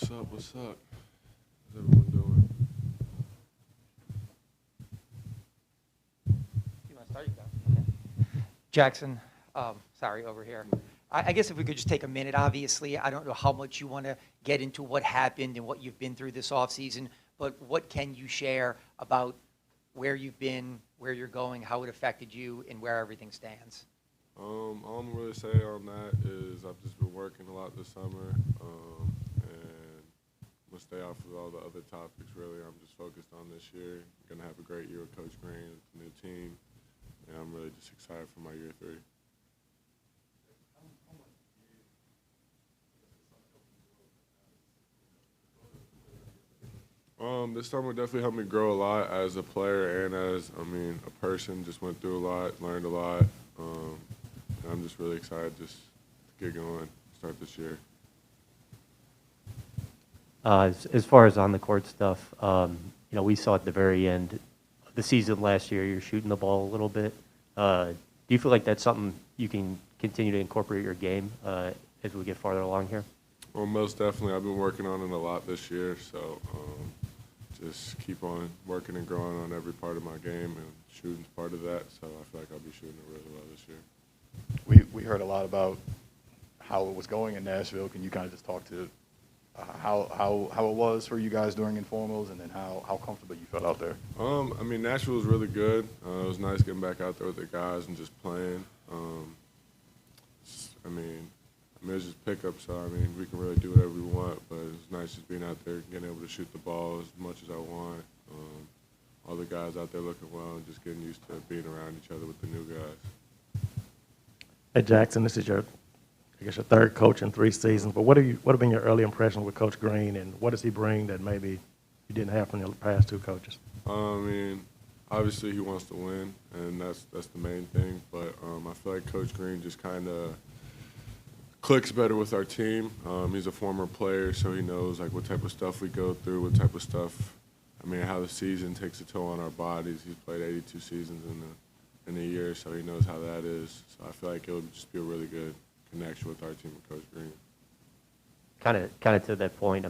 What's up? What's up? How's everyone doing? You want to start? You go. Okay. Jackson, sorry, over here. I guess if we could just take a minute, obviously, I don't know how much you want to get into what happened and what you've been through this offseason, but what can you share about where you've been, where you're going, how it affected you, and where everything stands? All I'm gonna really say on that is I've just been working a lot this summer, and I'm gonna stay off of all the other topics. Really, I'm just focused on this year. Gonna have a great year with Coach Green, with the new team, and I'm really just excited for my year 3. This summer definitely helped me grow a lot as a player and as, a person. Just went through a lot, learned a lot. And I'm just really excited just to get going, start this year. As far as on the court stuff, we saw at the very end of the season last year, you're shooting the ball a little bit. Do you feel like that's something you can continue to incorporate your game as we get farther along here? Well, most definitely. I've been working on it a lot this year, so just keep on working and growing on every part of my game, and shooting's part of that, so I feel like I'll be shooting it really well this year. We heard a lot about how it was going in Nashville. Can you kind of just talk to how it was for you guys during informals, and then how comfortable you felt out there? Nashville was really good. It was nice getting back out there with the guys and just playing. It was just pickup, so we can really do whatever we want. But it's nice just being out there, getting able to shoot the ball as much as I want. All the guys out there looking well, and just getting used to being around each other with the new guys. Hey, Jackson, this is your third coach in 3 seasons. But what have been your early impressions with Coach Green, and what does he bring that maybe you didn't have from the past 2 coaches? Obviously he wants to win, and that's the main thing. But I feel like Coach Green just kind of clicks better with our team. He's a former player, so he knows what type of stuff we go through, what type of stuff. How the season takes a toll on our bodies. He's played 82 seasons in a year, so he knows how that is. So I feel like it would just be a really good connection with our team with Coach Green. Kind of to that point,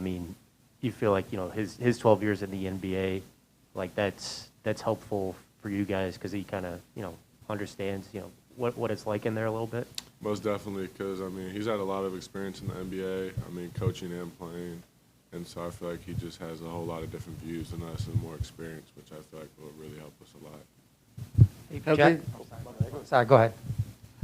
you feel like his 12 years in the NBA, that's helpful for you guys because he kind of understands what it's like in there a little bit. Most definitely, because he's had a lot of experience in the NBA. Coaching and playing, and so I feel like he just has a whole lot of different views than us and more experience, which I feel like will really help us a lot. Hey, Jack? Sorry, go ahead.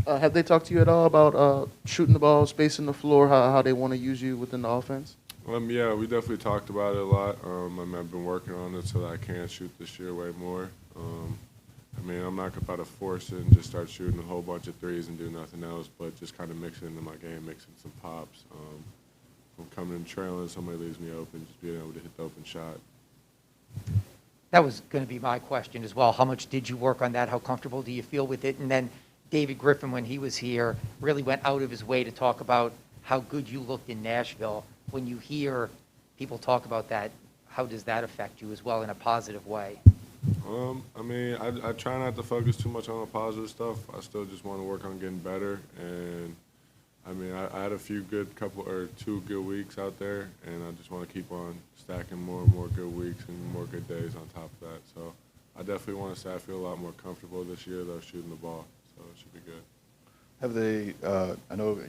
Have they talked to you at all about shooting the ball, spacing the floor, how they want to use you within the offense? Yeah, we definitely talked about it a lot. I've been working on it so that I can shoot this year way more. I'm not about to force it and just start shooting a whole bunch of threes and do nothing else, but just kind of mix it into my game, mixing some pops. I'm coming in trailing, somebody leaves me open, just being able to hit the open shot. That was going to be my question as well. How much did you work on that? How comfortable do you feel with it? And then David Griffin, when he was here, really went out of his way to talk about how good you looked in Nashville. When you hear people talk about that, how does that affect you as well in a positive way? I try not to focus too much on the positive stuff. I still just want to work on getting better. And, I had a 2 good weeks out there, and I just want to keep on stacking more and more good weeks and more good days on top of that. So I definitely want to say I feel a lot more comfortable this year, though, shooting the ball. So it should be good. Have they? I know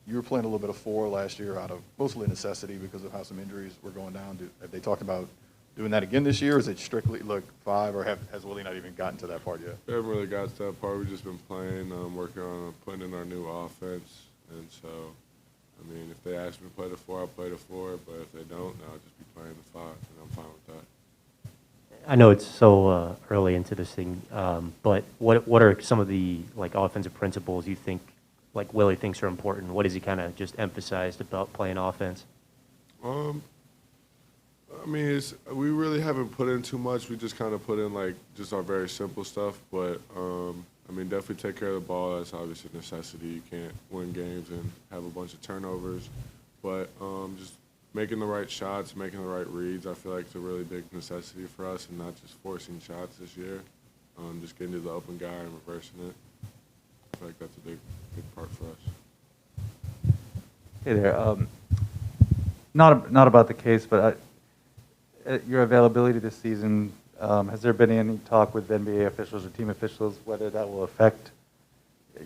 you were playing a little bit of 4 last year out of mostly necessity because of how some injuries were going down. Have they talked about doing that again this year, or is it strictly 5, or has Willie not even gotten to that part yet? We haven't really got to that part. We've just been playing, working on putting in our new offense. And so, if they ask me to play the 4, I'll play the 4. But if they don't, I'll just be playing the 5, and I'm fine with that. I know it's so early into this thing, but what are some of the offensive principles you think Willie thinks are important? What has he kind of just emphasized about playing offense? We really haven't put in too much. We just kind of put in just our very simple stuff. But definitely take care of the ball. That's obviously a necessity. You can't win games and have a bunch of turnovers. But just making the right shots, making the right reads, I feel like it's a really big necessity for us, and not just forcing shots this year. Just getting to the open guy and reversing it. I feel like that's a big part for us. Hey there. not about the case, but your availability this season, has there been any talk with NBA officials or team officials whether that will affect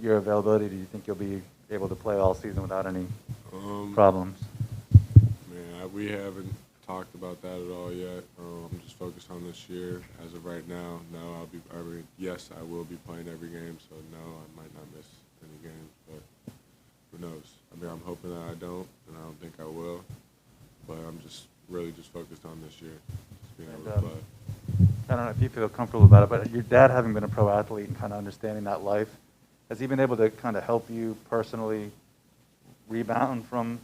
your availability? Do you think you'll be able to play all season without any problems? Man, we haven't talked about that at all yet. I'm just focused on this year. As of right now, no, yes, I will be playing every game, so no, I might not miss any games, but who knows? I mean, I'm hoping that I don't, and I don't think I will, but I'm just really just focused on this year, just being able to play. I don't know if you feel comfortable about it, but your dad having been a pro athlete and kind of understanding that life, has he been able to kind of help you personally rebound from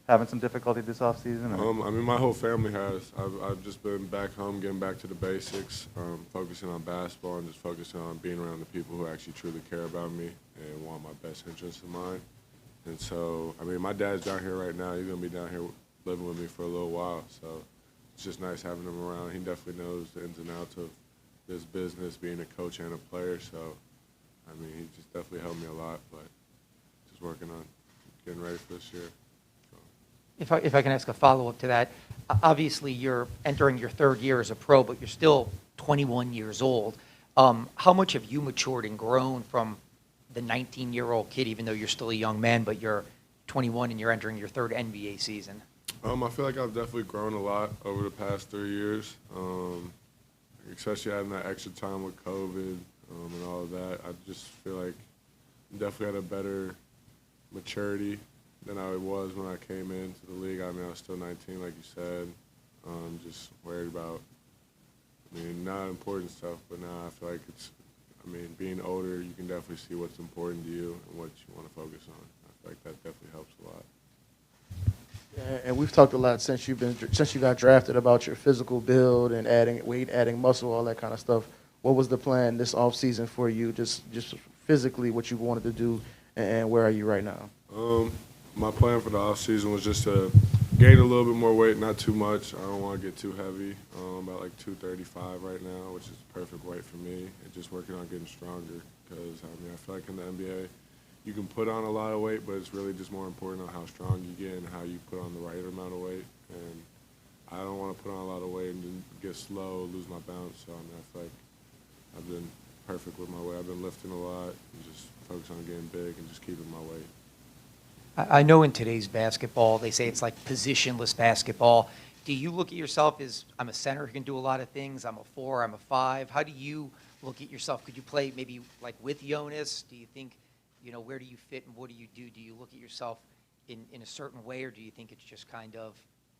having some difficulty this offseason? I mean, my whole family has. I've just been back home, getting back to the basics, focusing on basketball and just focusing on being around the people who actually truly care about me and want my best interests in mind. And so, I mean, my dad's down here right now. He's going to be down here living with me for a little while. So it's just nice having him around. He definitely knows the ins and outs of this business, being a coach and a player. So, I mean, he just definitely helped me a lot, but just working on getting ready for this year. If I can ask a follow-up to that, obviously you're entering your third year as a pro, but you're still 21 years old. How much have you matured and grown from the 19-year-old kid, even though you're still a young man, but you're 21 and you're entering your third NBA season? I feel like I've definitely grown a lot over the past 3 years, especially having that extra time with COVID and all of that. I just feel like I definitely had a better maturity than I was when I came into the league. I mean, I was still 19, like you said. Just worried about, I mean, not important stuff, but now I feel like it's, I mean, being older, you can definitely see what's important to you and what you want to focus on. I feel like that definitely helps a lot. And we've talked a lot since you got drafted about your physical build and adding weight, adding muscle, all that kind of stuff. What was the plan this offseason for you, just physically, what you wanted to do, and where are you right now? My plan for the offseason was just to gain a little bit more weight, not too much. I don't want to get too heavy. About like 235 right now, which is perfect weight for me. And just working on getting stronger because, I mean, I feel like in the NBA, you can put on a lot of weight, but it's really just more important on how strong you get and how you put on the right amount of weight. And I don't want to put on a lot of weight and then get slow, lose my bounce. So, I mean, I feel like I've been perfect with my weight. I've been lifting a lot and just focus on getting big and just keeping my weight. I know in today's basketball, they say it's like positionless basketball. Do you look at yourself as, I'm a center who can do a lot of things, I'm a 4, I'm a 5? How do you look at yourself? Could you play maybe like with Jonas? Do you think, you know, where do you fit and what do you do? Do you look at yourself in a certain way, or do you think it's just kind of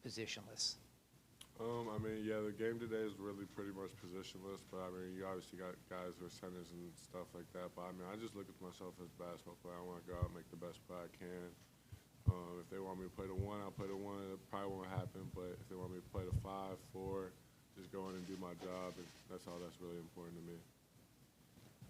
positionless? I mean, yeah, the game today is really pretty much positionless, but I mean, you obviously got guys who are centers and stuff like that. But I mean, I just look at myself as a basketball player. I want to go out and make the best play I can. If they want me to play the 1, I'll play the 1. It probably won't happen, but if they want me to play the 5, 4, just go in and do my job, and that's all that's really important to me.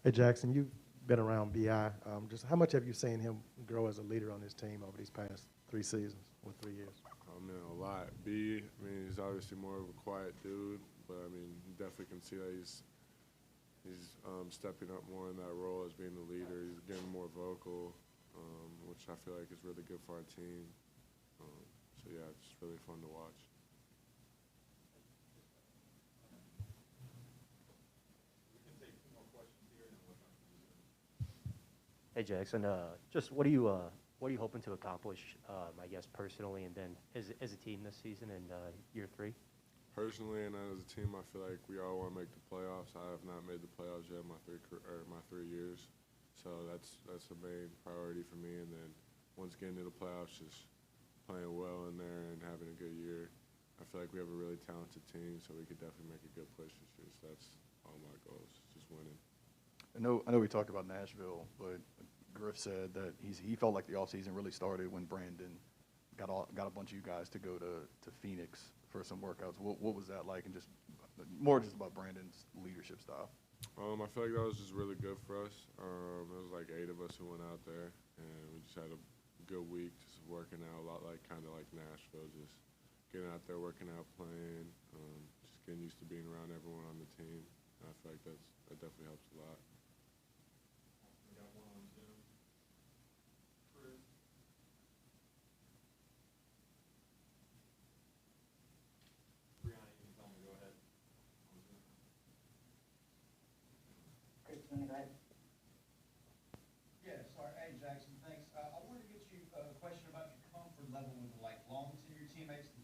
Hey, Jaxson, you've been around BI. Just how much have you seen him grow as a leader on this team over these past 3 seasons or 3 years? I mean, a lot. I mean, he's obviously more of a quiet dude, but I mean, you definitely can see that he's stepping up more in that role as being the leader. He's getting more vocal, which I feel like is really good for our team. So yeah, it's just really fun to watch. Hey, Jaxson, just what are you hoping to accomplish, I guess, personally, and then as a team this season in year 3? Personally and as a team, I feel like we all want to make the playoffs. I have not made the playoffs yet in my 3 years, so that's the main priority for me. And then once getting to the playoffs, just playing well in there and having a good year. I feel like we have a really talented team, so we could definitely make a good push this year. So that's all my goals, just winning. I know we talked about Nashville, but Griff said that he felt like the offseason really started when Brandon got a bunch of you guys to go to Phoenix for some workouts. What was that like, and just more just about Brandon's leadership style? I feel like that was just really good for us. There was like 8 of us who went out there, and we just had a good week, just working out a lot kind of like Nashville, just getting out there, working out, playing, just getting used to being around everyone on the team. And I feel like that definitely helps a lot. Yeah, sorry. Hey, Jackson, thanks. I wanted to get you a question about your comfort level with like long-tenured teammates, the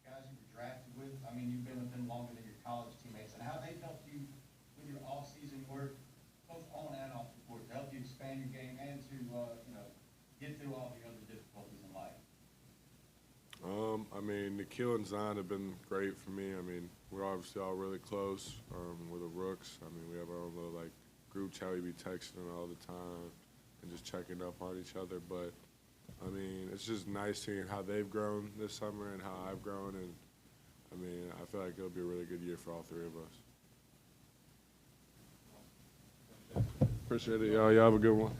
guys you were drafted with. I mean, you've been with them longer than your college teammates, and how they've helped you with your off-season work, both on and off the court, to help you expand your game and to get through all the other difficulties in life. I mean, Nikhil and Zion have been great for me. I mean, we're obviously all really close. We're the Rooks. I mean, we have our own little like group chat. We be texting all the time and just checking up on each other. But I mean, it's just nice seeing how they've grown this summer and how I've grown. And I mean, I feel like it'll be a really good year for all three of us. Appreciate it, y'all. Y'all have a good one.